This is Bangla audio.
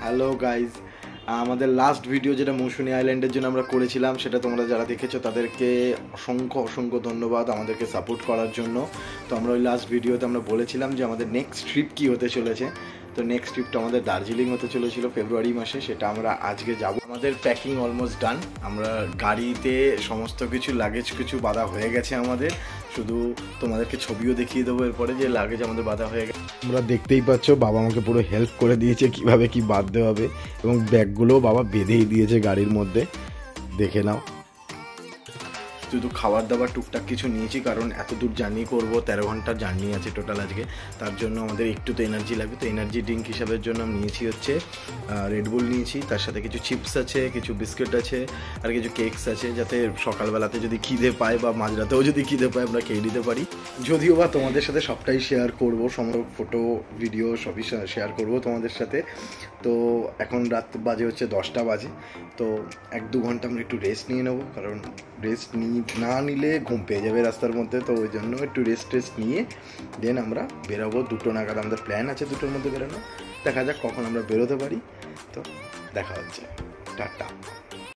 হ্যালো গাইজ, আমাদের লাস্ট ভিডিও যেটা মৌসুনি আইল্যান্ডের জন্য আমরা করেছিলাম, সেটা তোমরা যারা দেখেছো তাদেরকে অসংখ্য অসংখ্য ধন্যবাদ আমাদেরকে সাপোর্ট করার জন্য। তো আমরা ওই লাস্ট ভিডিওতে আমরা বলেছিলাম যে আমাদের নেক্সট ট্রিপ কী হতে চলেছে। তো নেক্সট ট্রিপটা আমাদের দার্জিলিং হতে চলেছিল ফেব্রুয়ারি মাসে, সেটা আমরা আজকে যাব। আমাদের প্যাকিং অলমোস্ট ডান, আমরা গাড়িতে সমস্ত কিছু লাগেজ কিছু বাঁধা হয়ে গেছে আমাদের। শুধু তোমাদেরকে ছবিও দেখিয়ে দেবো এরপরে যে লাগেজ আমাদের বাঁধা হয়ে গেছে। তোমরা দেখতেই পাচ্ছ, বাবা আমাকে পুরো হেল্প করে দিয়েছে কিভাবে কি বাঁধতে হবে, এবং ব্যাগগুলো বাবা বেঁধেই দিয়েছে গাড়ির মধ্যে, দেখে নাও। শুধু খাবার দাবার টুকটাক কিছু নিয়েছি, কারণ এত দূর জার্নি করবো, 13 ঘন্টার জার্নি আছে টোটাল আজকে। তার জন্য আমাদের একটু তো এনার্জি লাগবে। তো এনার্জি ড্রিঙ্ক হিসাবের জন্য আমি নিয়েছি হচ্ছে রেডবুল নিয়েছি, তার সাথে কিছু চিপস আছে, কিছু বিস্কিট আছে, আর কিছু কেকস আছে, যাতে সকালবেলাতে যদি খিদে পায় বা মাঝরাতেও যদি খিদে পায় আমরা খেয়ে নিতে পারি। যদিও বা তোমাদের সাথে সবটাই শেয়ার করবো, সমস্ত ফটো ভিডিও সবই শেয়ার করবো তোমাদের সাথে। তো এখন রাত বাজে হচ্ছে 10টা বাজে। তো 1-2 ঘন্টা আমরা একটু রেস্ট নিয়ে নেবো, কারণ রেস্ট না নিলে ঘুম পেয়ে যাবে রাস্তার মধ্যে। তো ওই জন্য একটু রেস্ট নিয়ে দেন আমরা বেরোবো। 2টো নাগাদ আমাদের প্ল্যান আছে, 2টোর মধ্যে বেরোনো। দেখা যাক কখন আমরা বেরোতে পারি। তো দেখা হচ্ছে, টাটা।